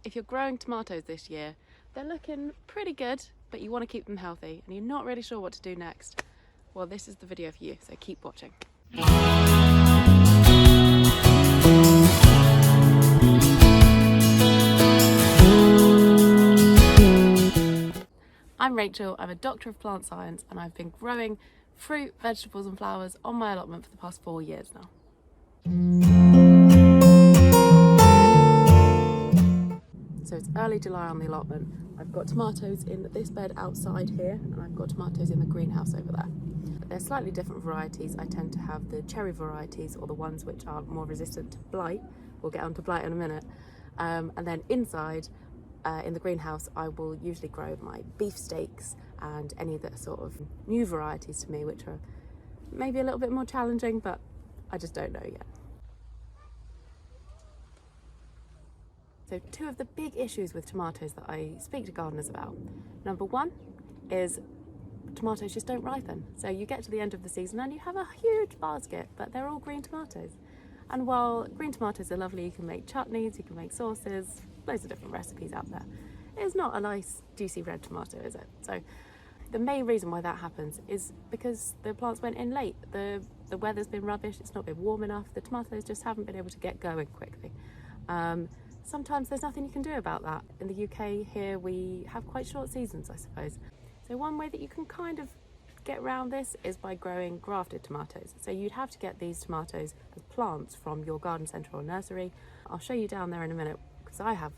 If you're growing tomatoes this year, they're looking pretty good, but you want to keep them healthy and you're not really sure what to do next, well, this is the video for you, so keep watching. I'm Rachel, I'm a doctor of plant science and I've been growing fruit, vegetables and flowers on my allotment for the past 4 years now. So it's early July on the allotment. I've got tomatoes in this bed outside here and I've got tomatoes in the greenhouse over there. They're slightly different varieties. I tend to have the cherry varieties, or the ones which are more resistant to blight. We'll get onto blight in a minute. And then inside in the greenhouse I will usually grow my beefsteaks and any of the sort of new varieties to me which are maybe a little bit more challenging, but I just don't know yet. So two of the big issues with tomatoes that I speak to gardeners about. Number one is tomatoes just don't ripen. So you get to the end of the season and you have a huge basket, but they're all green tomatoes. And while green tomatoes are lovely, you can make chutneys, you can make sauces, loads of different recipes out there. It's not a nice juicy red tomato, is it? So the main reason why that happens is because the plants went in late. The weather's been rubbish, it's not been warm enough, the tomatoes just haven't been able to get going quickly. Sometimes there's nothing you can do about that. In the UK here we have quite short seasons, I suppose. So one way that you can kind of get around this is by growing grafted tomatoes. So you'd have to get these tomatoes as plants from your garden centre or nursery. I'll show you down there in a minute because I have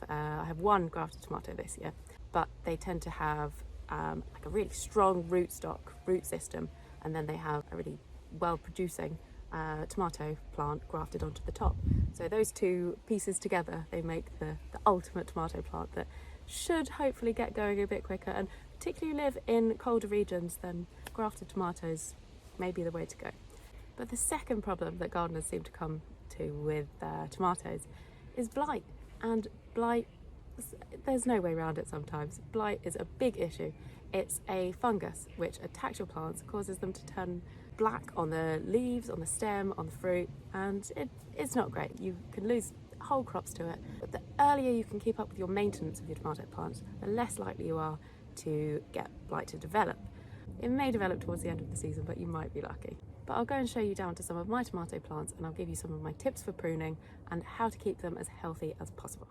one grafted tomato this year, but they tend to have like a really strong root system, and then they have a really well producing tomato plant grafted onto the top. So those two pieces together, they make the ultimate tomato plant that should hopefully get going a bit quicker, and particularly live in colder regions, then grafted tomatoes may be the way to go. But the second problem that gardeners seem to come to with tomatoes is blight. And blight, there's no way around it sometimes. Blight is a big issue. It's a fungus which attacks your plants, causes them to turn black on the leaves, on the stem, on the fruit, and it's not great. You can lose whole crops to it. But the earlier you can keep up with your maintenance of your tomato plants, the less likely you are to get blight to develop. It may develop towards the end of the season, but you might be lucky. But I'll go and show you down to some of my tomato plants and I'll give you some of my tips for pruning and how to keep them as healthy as possible.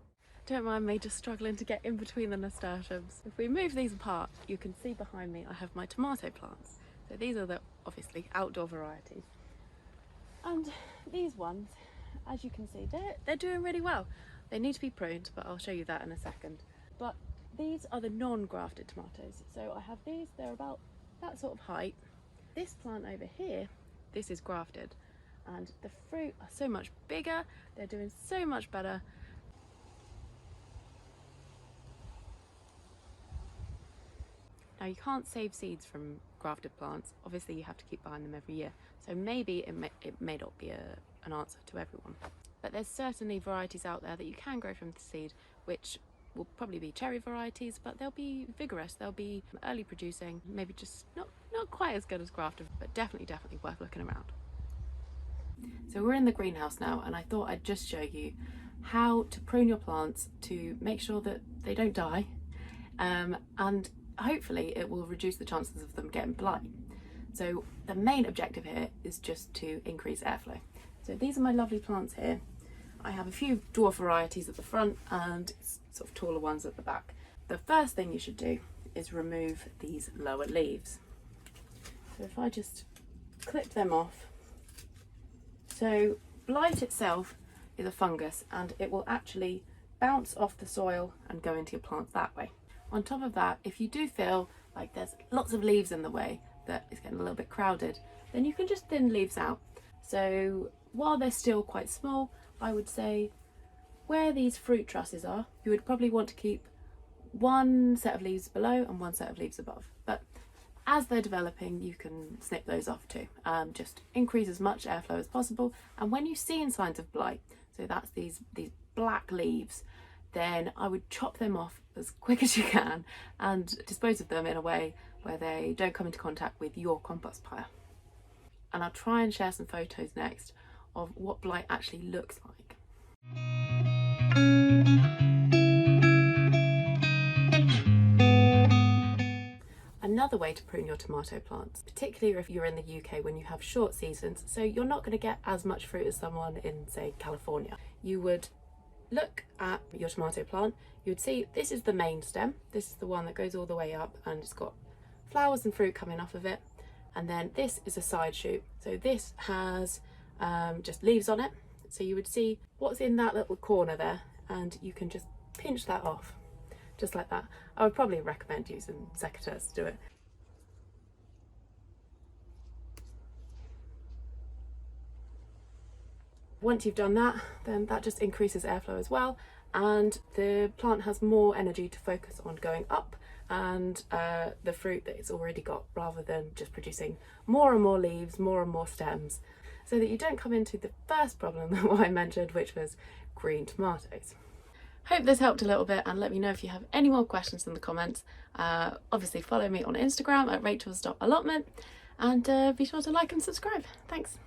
Don't mind me just struggling to get in between the nasturtiums. If we move these apart, you can see behind me I have my tomato plants. So these are the obviously outdoor varieties. And these ones, as you can see, they're doing really well. They need to be pruned, but I'll show you that in a second. But these are the non-grafted tomatoes. So I have these, they're about that sort of height. This plant over here, this is grafted, and the fruit are so much bigger, they're doing so much better. Now you can't save seeds from grafted plants, obviously you have to keep buying them every year, so maybe it may not be an answer to everyone. But there's certainly varieties out there that you can grow from the seed, which will probably be cherry varieties, but they'll be vigorous, they'll be early producing, maybe just not quite as good as grafted, but definitely worth looking around. So we're in the greenhouse now, and I thought I'd just show you how to prune your plants to make sure that they don't die, and hopefully it will reduce the chances of them getting blight. So the main objective here is just to increase airflow. So these are my lovely plants here. I have a few dwarf varieties at the front and sort of taller ones at the back. The first thing you should do is remove these lower leaves. So if I just clip them off. So blight itself is a fungus and it will actually bounce off the soil and go into your plants that way. On top of that, if you do feel like there's lots of leaves in the way, that it's getting a little bit crowded, then you can just thin leaves out. So while they're still quite small, I would say where these fruit trusses are, you would probably want to keep one set of leaves below and one set of leaves above. But as they're developing, you can snip those off too. Just increase as much airflow as possible. And when you see signs of blight, so that's these black leaves, then I would chop them off as quick as you can and dispose of them in a way where they don't come into contact with your compost pile. And I'll try and share some photos next of what blight actually looks like. another way to prune your tomato plants, particularly if you're in the UK when you have short seasons, so you're not going to get as much fruit as someone in, say, California. You would look at your tomato plant, you would see this is the main stem, this is the one that goes all the way up and it's got flowers and fruit coming off of it, and then this is a side shoot, so this has just leaves on it, so you would see what's in that little corner there and you can just pinch that off, just like that. I would probably recommend using secateurs to do it. Once you've done that, then that just increases airflow as well, and the plant has more energy to focus on going up and the fruit that it's already got, rather than just producing more and more leaves, more and more stems, so that you don't come into the first problem that I mentioned, which was green tomatoes. Hope this helped a little bit, and let me know if you have any more questions in the comments. Obviously follow me on Instagram at rachels.allotment, and be sure to like and subscribe. Thanks.